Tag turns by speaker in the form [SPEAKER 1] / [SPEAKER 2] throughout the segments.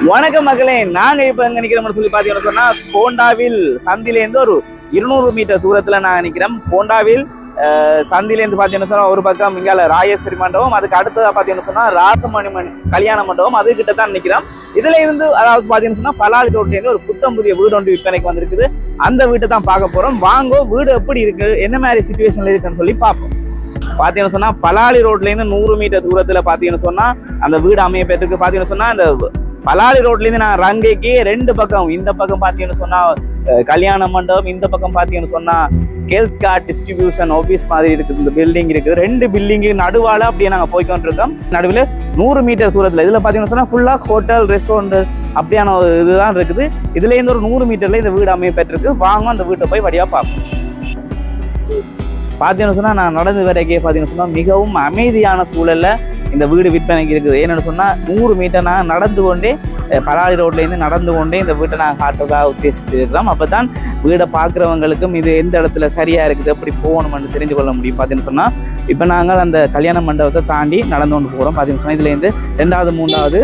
[SPEAKER 1] வணக்கம் மக்களே, நாங்க இப்ப எங்க நிக்கிறோம்னு சொல்லி பாத்தீங்கன்னா சொன்னா கோண்டாவில் சந்திலேருந்து ஒரு 200 மீட்டர் தூரத்துல நான் நிக்கிறேன். கோண்டாவில் சந்திலேருந்து பாத்தீங்கன்னா சொன்னா ஒரு பக்கம் இங்கால ராஜேஸ்வரி மண்டபம், அதுக்கு அடுத்ததா பாத்தீங்கன்னா சொன்னா ராசமணிமணி கல்யாண மண்டபம், அது கிட்ட தான் நிக்கிறோம். இதுல இருந்து அதாவது பாத்தீங்கன்னா சொன்னா பலாலி ரோட்ல இருந்து ஒரு புத்தம் புதிய வீடு ஒன்று விற்பனைக்கு வந்திருக்குது. அந்த வீட்டை தான் பார்க்க போறோம். வாங்கோ, வீடு எப்படி இருக்கு, என்ன மாதிரி சிச்சுவேஷன்ல இருக்குன்னு சொல்லி பார்ப்போம். பாத்தீங்கன்னா சொன்னா பலாலி ரோட்ல இருந்து 100 மீட்டர் தூரத்துல பாத்தீங்கன்னா சொன்னா அந்த வீடு அமைய பெற்றுக்கு. பாத்தீங்கன்னா சொன்னா அந்த பலாலி ரோட்ல இருந்து நான் ரங்கைக்கு ரெண்டு பக்கம், இந்த பக்கம் பாத்தீங்கன்னு சொன்னா கல்யாண மண்டபம், இந்த பக்கம் பாத்தீங்கன்னு சொன்னா ஹெல்த் கார்டு டிஸ்ட்ரிபியூஷன் ஆபீஸ் மாதிரி இருக்குது. இந்த பில்டிங் இருக்குது. ரெண்டு பில்டிங்கு நடுவால அப்படியே நாங்க போய்கொண்டு இருக்கோம். நடுவில் 100 மீட்டர் தூரத்துல இதுல பாத்தீங்கன்னா சொன்னா ஃபுல்லா ஹோட்டல் ரெஸ்டாரண்ட் அப்படியான இதுதான் இருக்குது. இதுல இருந்து ஒரு 100 மீட்டர்ல இந்த வீடு அமைய பெற்றிருக்கு. வாங்க அந்த வீட்டை போய் வழியா பார்ப்போம். பாத்தீங்கன்னு சொன்னா நான் நடந்து வரைக்கே பாத்தீங்கன்னு சொன்னா மிகவும் அமைதியான சூழல்ல இந்த வீடு விற்பனைக்கு இருக்குது. என்னென்னு சொன்னால் 100 மீட்டர் நான் நடந்து கொண்டே பலாலி ரோட்லேருந்து நடந்து கொண்டே இந்த வீட்டை நான் காட்டுறதாக உத்தேசித்து இருக்கிறோம். அப்போ தான் வீடை பார்க்குறவங்களுக்கும் இது எந்த இடத்துல சரியாக இருக்குது, எப்படி போகணும்னு தெரிஞ்சு கொள்ள முடியும். பார்த்தீங்கன்னு சொன்னால் இப்போ நாங்கள் அந்த கல்யாண மண்டபத்தை தாண்டி நடந்து கொண்டு போகிறோம். பார்த்தீங்கன்னு சொன்னால் இதுலேருந்து 2வது 3வது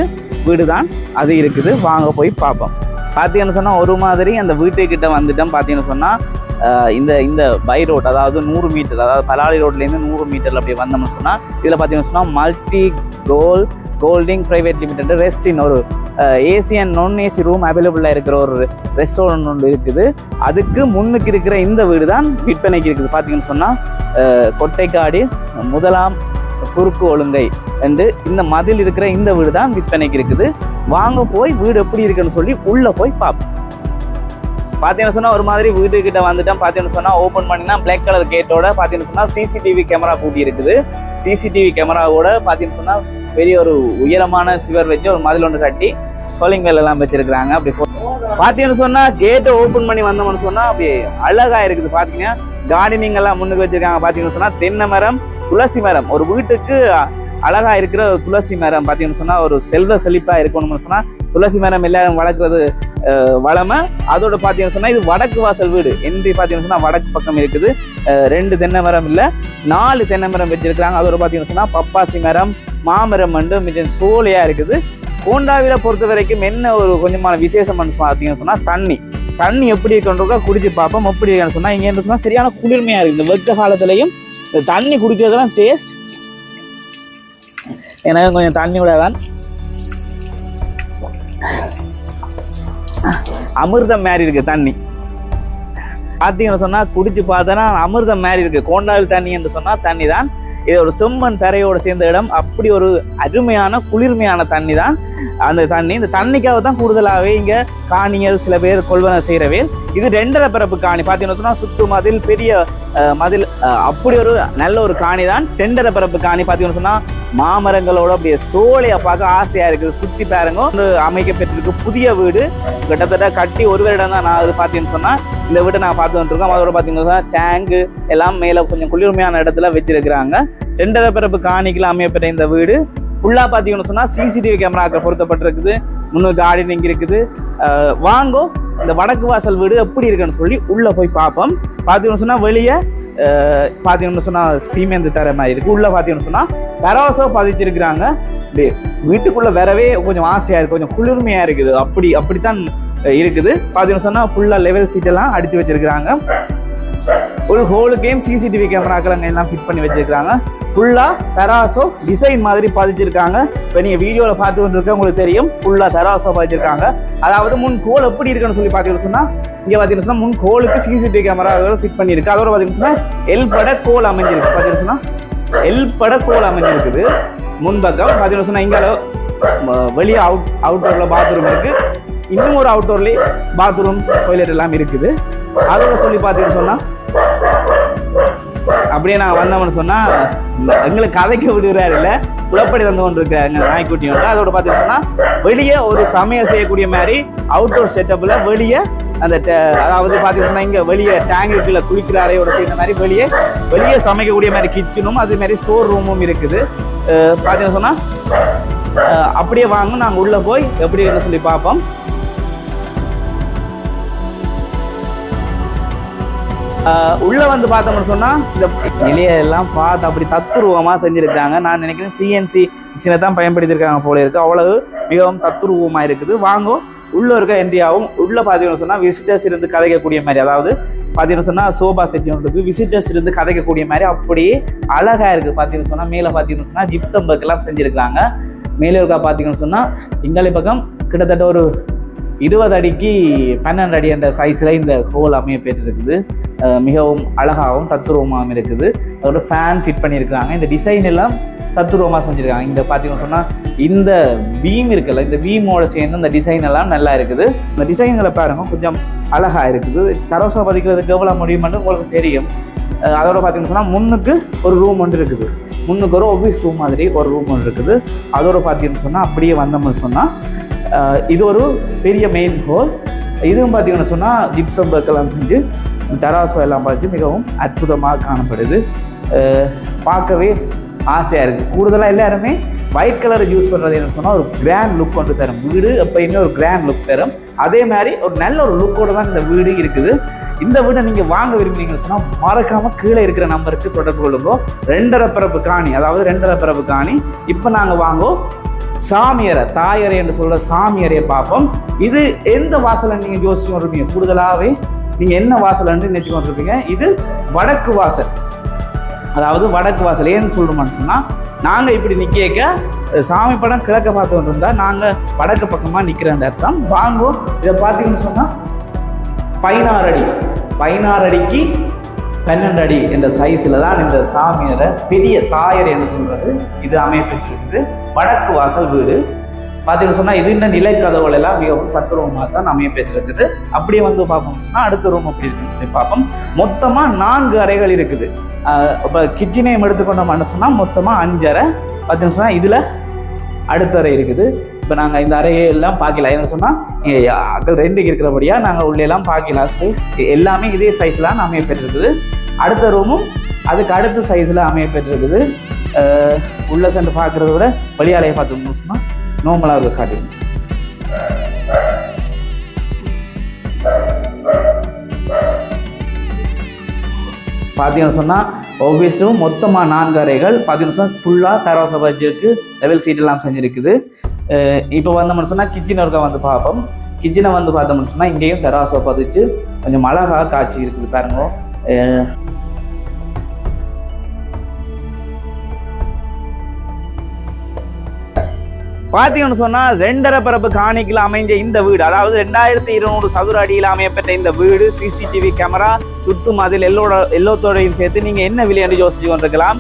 [SPEAKER 1] வீடு தான் அது இருக்குது. வாங்க போய் பார்ப்போம். பார்த்தீங்கன்னு சொன்னால் ஒரு மாதிரி அந்த வீட்டுக்கிட்ட வந்துட்டோம். பார்த்தீங்கன்னு சொன்னால் இந்த பை ரோட், அதாவது 100 மீட்டர், அதாவது பலாலி ரோட்லேருந்து 100 மீட்டரில் அப்படி வந்தோம்னு சொன்னால் இதில் பார்த்தீங்கன்னு சொன்னால் மல்டி கோல்டிங் ப்ரைவேட் லிமிடெட் ரெஸ்டின் ஒரு ஏசி அண்ட் நான் ஏசி ரூம் அவைலபிளாக இருக்கிற ஒரு ரெஸ்டாரண்ட் ஒன்று இருக்குது. அதுக்கு முன்னுக்கு இருக்கிற இந்த வீடு தான் விற்பனைக்கு இருக்குது. பார்த்தீங்கன்னு சொன்னால் கொட்டைக்காடு 1ஆம் குறுக்கு ஒழுங்கை என்று இந்த மதில் இருக்கிற இந்த வீடு தான் விற்பனைக்கு இருக்குது. வாங்க போய் வீடு எப்படி இருக்குன்னு சொல்லி உள்ளே போய் பார்ப்போம். பார்த்தீங்கன்னு சொன்னால் ஒரு மாதிரி வீட்டுக்கிட்ட வந்துட்டோம். பார்த்தீங்கன்னு சொன்னால் ஓப்பன் பண்ணினா பிளாக் கலர் கேட்டோட பார்த்தீங்கன்னு சொன்னால் சிசிடிவி கேமரா பூட்டி இருக்குது. சிசிடிவி கேமராவோட பார்த்தீங்கன்னு சொன்னால் பெரிய ஒரு உயரமான சிவர் வச்சு ஒரு மதில் ஒன்று கட்டி கோலிங் வேல் எல்லாம் வச்சிருக்கிறாங்க. அப்படி பார்த்தீங்கன்னு சொன்னால் கேட்டை ஓப்பன் பண்ணி வந்தோம்னு சொன்னால் அப்படி அழகா இருக்குது. பார்த்தீங்கன்னா கார்டனிங் எல்லாம் முன்னுக்கு வச்சிருக்காங்க. பார்த்தீங்கன்னு சொன்னால் தென்னை மரம், துளசி மரம், ஒரு வீட்டுக்கு அழகா இருக்கிற துளசி மரம் பார்த்தீங்கன்னு சொன்னா ஒரு செல்வ செழிப்பா இருக்கணும்னு சொன்னா துளசி மரம் எல்லாரும் வளர்க்குறது வளமை. அதோட பார்த்தீங்கன்னு சொன்னா இது வடக்கு வாசல் வீடு. என்ட்ரி பார்த்தீங்கன்னு சொன்னா வடக்கு பக்கம் இருக்குது. 2 தென்னை மரம் இல்லை 4 தென்னை மரம் வச்சிருக்கிறாங்க. அதோட பார்த்தீங்கன்னு சொன்னா பப்பாசி மரம், மாமரம் வந்து மிக சோலையா இருக்குது. கோண்டாவில பொறுத்த வரைக்கும் என்ன ஒரு கொஞ்சமான விசேஷம் பார்த்தீங்கன்னு சொன்னா தண்ணி எப்படி இருக்குன்றா குடிச்சு பார்ப்போம். எப்படி இருக்குன்னு சொன்னா இங்க என்ன சொன்னா சரியான குளிர்மையா இருக்கு. இந்த வெக்க காலத்திலையும் தண்ணி குடிக்கிறதுலாம் டேஸ்ட். எனக்கு கொஞ்சம் தண்ணி விடாதான் அமிர்தம் மாதிரி இருக்கு தண்ணி. பார்த்தீங்கன்னு சொன்னா குடிச்சு பார்த்தனா அமிர்தம் மாதிரி இருக்கு. கோண்டாவில் தண்ணி என்று சொன்னா தண்ணி தான். இது ஒரு செம்மண் தரையோட சேர்ந்த இடம். அப்படி ஒரு அருமையான குளிர்மையான தண்ணி தான் அந்த தண்ணி. இந்த தண்ணிக்காக தான் கூடுதலாகவே இங்க காணிகள் சில பேர் கொள்வன செய்யறவே. இது 2.5 பரப்பு காணி. பார்த்தீங்கன்னு சொன்னா சுத்து மதில், பெரிய மதில், அப்படி ஒரு நல்ல ஒரு காணி தான் 2.5 பரப்பு காணி. பார்த்தீங்கன்னு சொன்னா மாமரங்களோட அப்படியே சோலையை பார்க்க ஆசையா இருக்குது. சுத்தி பாருங்க. அமைக்கப்பட்டிருக்கு புதிய வீடு. கிட்டத்தட்ட கட்டி 1 வருடம் தான் நான் அது பார்த்தீங்கன்னு சொன்னா இந்த வீட்டை நான் பார்த்து வந்துருக்கோம். அதோட பார்த்தீங்கன்னா டேங்கு எல்லாம் மேலே கொஞ்சம் குளிர்மையான இடத்துல வச்சிருக்கிறாங்க. 2.5 பரப்பு காணிக்கெல்லாம் அமையப்பட்ட இந்த வீடு ஃபுல்லா பார்த்தீங்கன்னு சொன்னா சிசிடிவி கேமராக்கள் பொருத்தப்பட்டிருக்குது. முன்னுக்கு கார்டனிங் இருக்குது. வாங்கோ இந்த வடக்கு வாசல் வீடு எப்படி இருக்குன்னு சொல்லி உள்ள போய் பார்ப்போம். பார்த்தீங்கன்னு சொன்னா வெளியே பார்த்தீங்கன்னு சொன்னா சீமெந்து தர மாதிரி இருக்கு. உள்ள பார்த்தீங்கன்னு சொன்னா தராசோ பதிச்சிருக்கிறாங்க. வீட்டுக்குள்ள வரவே கொஞ்சம் ஆசையா இருக்கு, கொஞ்சம் குளிர்மையா இருக்குது. அப்படித்தான் இருக்குது. பார்த்தீங்கன்னு சொன்னா ஃபுல்லா லெவல் சீட் எல்லாம் அடிச்சு வச்சிருக்கிறாங்க. ஒரு ஹோலுக்கேம் சிசிடிவி கேமராக்கள் அங்கே எல்லாம் ஃபிட் பண்ணி வச்சிருக்காங்க. ஃபுல்லா தராசோ டிசைன் மாதிரி பதிச்சிருக்காங்க. இப்போ நீங்க வீடியோல பார்த்து கொண்டிருக்க உங்களுக்கு தெரியும். ஃபுல்லா தராசோ பதிச்சிருக்காங்க. அதாவது முன் கோல் எப்படி இருக்குன்னு சொல்லி பார்த்தீங்கன்னு சொன்னா இங்க பார்த்தீங்கன்னு சொன்னா முன் கோலுக்கு சிசிடிவி கேமரா ஃபிட் பண்ணியிருக்கு. அதோட பார்த்தீங்கன்னு சொன்னா எல்பட கோல் அமைஞ்சிருக்கு. பார்த்தீங்கன்னு சொன்னா எல்பட கோல் அமைஞ்சிருக்குது. முன்பக்கம் பார்த்தீங்கன்னு சொன்னா இங்க வெளியே அவுட்டோர்ல பாத்ரூம் இருக்கு. இன்னும் ஒரு அவுட்டோர்லேயே பாத்ரூம், டாய்லெட் எல்லாம் இருக்குது. அதோட சொல்லி பார்த்தீங்கன்னு சொன்னா அப்படியே நான் வந்தோம்னு சொன்னா எங்களுக்கு கதைக்க விடுறாரு இல்லை, குளப்படி வந்து கொண்டு இருக்காங்க நாய்க்குட்டி வந்து. அதோட பார்த்தீங்கன்னு சொன்னா வெளியே ஒரு சமையல் செய்யக்கூடிய மாதிரி அவுட்டோர் செட்டப்ல வெளியே அந்த அதாவது பார்த்தீங்கன்னா இங்க வெளியே டேங்குக்குள்ள குளிக்கிற அறையோட சேர்ந்த மாதிரி வெளியே சமைக்கக்கூடிய மாதிரி கிச்சனும் அது மாதிரி ஸ்டோர் ரூமும் இருக்குது. பார்த்தீங்கன்னு சொன்னா அப்படியே வாங்க நாங்கள் உள்ள போய் எப்படி சொல்லி பார்ப்போம். உள்ள வந்து பார்த்தோம்னு சொன்னா இந்த நிலையெல்லாம் பார்த்து அப்படி தத்துருவமா செஞ்சிருக்காங்க. நான் நினைக்கிறேன் சிஎன்சி மிஷினை தான் பயன்படுத்தியிருக்காங்க போல இருக்கு. அவ்வளவு மிகவும் தத்துருவமா இருக்குது. வாங்கும் உள்ள இருக்க என்ட்ரியாவும் உள்ள பார்த்தீங்கன்னு சொன்னா விசிட்டர்ஸ் இருந்து கதைக்கக்கூடிய மாதிரி, அதாவது பார்த்தீங்கன்னு சொன்னா சோபா செட் இருக்கு, விசிட்டர்ஸ் இருந்து கதைக்கக்கூடிய மாதிரி அப்படியே அழகா இருக்கு. பார்த்தீங்கன்னு சொன்னா மேலே பார்த்தீங்கன்னு சொன்னா ஜிப்சம் ஒர்க் எல்லாம் செஞ்சிருக்காங்க. மேலே இருக்கா பார்த்தீங்கன்னு சொன்னா இங்காலி பக்கம் கிட்டத்தட்ட ஒரு 20 அடிக்கு 12 அடி என்ற சைஸ்ல இந்த ஹோல் அமைய பெற்றிருக்குது. மிகவும் அழகாகவும் தத்துருவமாகவும் இருக்குது. அதோட ஃபேன் ஃபிட் பண்ணியிருக்காங்க. இந்த டிசைன் எல்லாம் தத்துருவமாக செஞ்சுருக்காங்க. இந்த பார்த்தீங்கன்னு சொன்னால் இந்த பீம் இருக்குல்ல, இந்த பீமோட சேர்ந்து இந்த டிசைன் எல்லாம் நல்லா இருக்குது. இந்த டிசைன்களை பாருங்க கொஞ்சம் அழகாக இருக்குது. தரோசா பதிக்கிறதுக்கு எவ்வளோ முடியுமென்று உங்களுக்கு தெரியும். அதோட பார்த்தீங்கன்னு சொன்னால் முன்னுக்கு ஒரு ரூம் ஒன்று இருக்குது. முன்னுக்கு ஒரு ஆஃபீஸ் ரூம் மாதிரி ஒரு ரூம் ஒன்று இருக்குது. அதோட பார்த்தீங்கன்னு சொன்னால் அப்படியே வந்தோம்னு சொன்னால் இது ஒரு பெரிய மெயின் ஹோல். இதுவும் பார்த்தீங்கன்னு சொன்னால் ஜிப்சம் ஒர்க்கெல்லாம் செஞ்சு தராசோ எல்லாம் பார்த்து மிகவும் அற்புதமாக காணப்படுது. பார்க்கவே ஆசையாக இருக்குது. கூடுதலாக எல்லாருமே ஒயிட் கலரை யூஸ் பண்ணுறது என்ன சொன்னால் ஒரு கிராண்ட் லுக் கொண்டு தரும். வீடு எப்பயுமே ஒரு கிராண்ட் லுக் தரும். அதே மாதிரி ஒரு நல்ல ஒரு லுக்கோடு தான் இந்த வீடு இருக்குது. இந்த வீடை நீங்கள் வாங்க விரும்புனீங்கன்னு சொன்னால் மறக்காமல் கீழே இருக்கிற நம்பருக்கு தொடர்பு கொள்ளுங்க. 2.5 பரப்பு காணி, அதாவது 2.5 பரப்பு காணி. இப்போ நாங்கள் வாங்குவோம் சாமியரை, தாயரை என்று சொல்கிற சாமியரையை பார்ப்போம். இது எந்த வாசலை நீங்கள் யோசிச்சு கொண்டிருப்பீங்க? கூடுதலாகவே நீங்கள் என்ன வாசல்ன்னு நினைச்சு கொண்டிருப்பீங்க. இது வடக்கு வாசல், அதாவது வடக்கு வாசல். ஏன்னு சொல்கிறோம்னு சொன்னால் நாங்கள் இப்படி நிற்க சாமி படம் கிழக்க பார்த்து கொண்டிருந்தா நாங்கள் வடக்கு பக்கமாக நிற்கிறேன் அர்த்தம். வாங்குவோம். இதை பார்த்தீங்கன்னு சொன்னால் 16 அடிக்கு 12 அடி என்ற சைஸில் தான் இந்த சாமியரை பெரிய தாயர் என்று சொல்கிறது இது அமைப்பெற்றிருக்குது. வடக்கு வாசல் வீடு பார்த்தீங்கன்னு சொன்னால் இது இந்த நிலைக்கதவுகள் எல்லாம் மிகவும் தத்துருவமாக தான் அமைப்பெற்றிருக்குது. அப்படியே வந்து பார்ப்போம்னு சொன்னால் அடுத்த ரூம் அப்படி இருக்குன்னு சொல்லி பார்ப்போம். மொத்தமாக 4 அறைகள் இருக்குது. இப்போ கிச்சனையும் எடுத்துக்கொண்டோம்னு சொன்னால் மொத்தமாக 5 அறை. பார்த்தீங்கன்னு சொன்னால் இதில் அடுத்த அறை இருக்குது. இப்போ நாங்கள் இந்த அறையெல்லாம் பார்க்கலாம். என்ன சொன்னால் அக்கள் 2 இருக்கிறபடியாக நாங்கள் உள்ளெல்லாம் பார்க்கலாம். எல்லாமே இதே சைஸ்லாம் அமையப்பெற்றிருக்குது. அடுத்த ரூமும் அதுக்கு அடுத்த சைஸில் அமையப்பெற்றிருக்குது. உள்ளே சென்று பார்க்குறத விட வெளியாலையை பார்த்தோம்னு சொன்னால் நார்மலாக இருக்க காட்டுங்க. பார்த்தீங்கன்னு சொன்னால் ஆஃபீஸும் மொத்தமாக 4 அறைகள். பார்த்தீங்கன்னு சொன்னால் ஃபுல்லாக தரோசா பட்ஜெட்டுக்கு லெவல் சீட்டெல்லாம் செஞ்சுருக்குது. இப்போ வந்தோம்னு சொன்னால் கிச்சன் ஒர்க்கை வந்து பார்ப்போம். கிச்சனை வந்து பார்த்தோம்னு சொன்னால் இங்கேயும் தராசை பதிச்சு கொஞ்சம் அழகாக காட்சி இருக்குது பாருங்க. பார்த்தீங்கன்னு சொன்னால் 2.5 பரப்பு காணிக்கில் அமைஞ்ச இந்த வீடு, அதாவது 2200 சதுர அடியில் அமையப்பட்ட இந்த வீடு, சிசிடிவி கேமரா சுத்தும் அதில் எல்லோத்தோடையும் சேர்த்து நீங்கள் என்ன விலை என்று யோசிச்சு கொண்டிருக்கலாம்.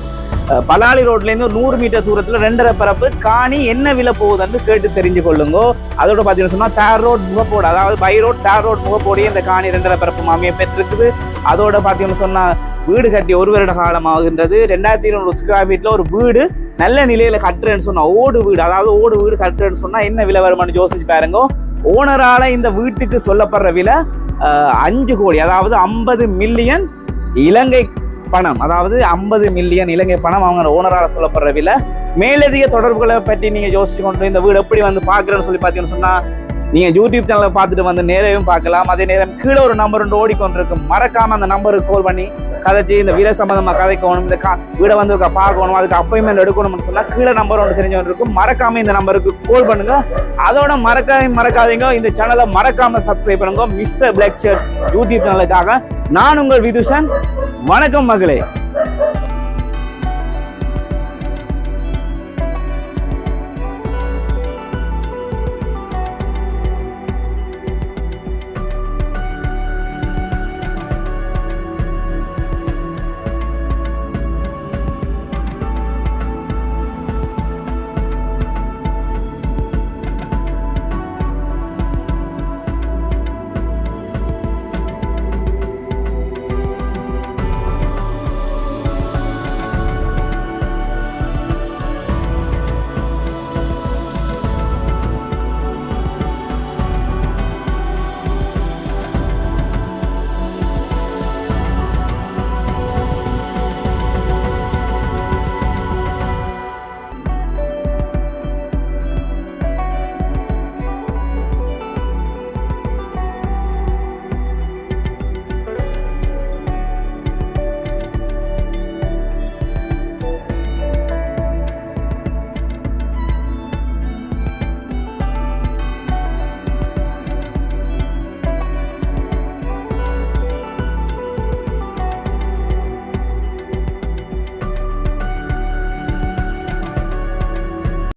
[SPEAKER 1] பலாலி ரோட்லேருந்து 100 மீட்டர் தூரத்தில் 2.5 பரப்பு காணி என்ன விலை போகுதுன்னு கேட்டு தெரிஞ்சு கொள்ளுங்க. அதோட பார்த்தீங்கன்னு சொன்னால் தார் ரோட் முகப்போடு, அதாவது பை ரோட் தார் ரோட் முகப்போடையே இந்த காணி 2.5 பரப்பு அமையப்பெற்றிருக்குது. அதோட பார்த்தீங்கன்னு சொன்னால் வீடு கட்டி 1 வருட காலம் ஆகுகின்றது. 2200 ஸ்கொயர் ஃபீட்டில் ஒரு வீடு நல்ல நிலையில் கட்டுறேன்னு சொன்னால் ஓடு வீடு, அதாவது ஓடு வீடு கட்டுறேன்னு சொன்னால் என்ன விலை வருமானு யோசிச்சு பாருங்க. ஓனரால் இந்த வீட்டுக்கு சொல்லப்படுற விலை 5 கோடி, அதாவது 50 மில்லியன் இலங்கை பணம், அதாவது 50 மில்லியன் இலங்கை பணம் அவங்க ஓனரால் சொல்லப்படுற விலை. மேலதிக தொடர்புகளை பற்றி நீங்கள் யோசிச்சு கொண்டு இந்த வீடு எப்படி வந்து பார்க்குறேன்னு சொல்லி பார்த்தீங்கன்னு சொன்னால் நீங்கள் யூடியூப் சேனலை பார்த்துட்டு வந்து நேரையும் பார்க்கலாம். அதே நேரம் கீழே ஒரு நம்பர் ஒன்று ஓடிக்கொண்டிருக்கும். மறக்காமல் அந்த நம்பருக்கு கால் பண்ணி கதைச்சி இந்த வீட சம்பந்தமாக கதைக்கணும், இந்த வீடை வந்து பார்க்கணும், அதுக்கு அப்பாயின்மெண்ட் எடுக்கணும்னு சொன்னால் கீழே நம்பர் ஒன்று தெரிஞ்சவங்க இருக்கும். மறக்காமல் இந்த நம்பருக்கு கால் பண்ணுங்க. அதோட மறக்காதீங்க இந்த சேனலை மறக்காமல் சப்ஸ்கிரைப் பண்ணுங்க. மிஸ்டர் பிளாக் ஷர்ட் யூடியூப் சேனலுக்காக நான் உங்கள் விதுஷன். வணக்கம் மகளே.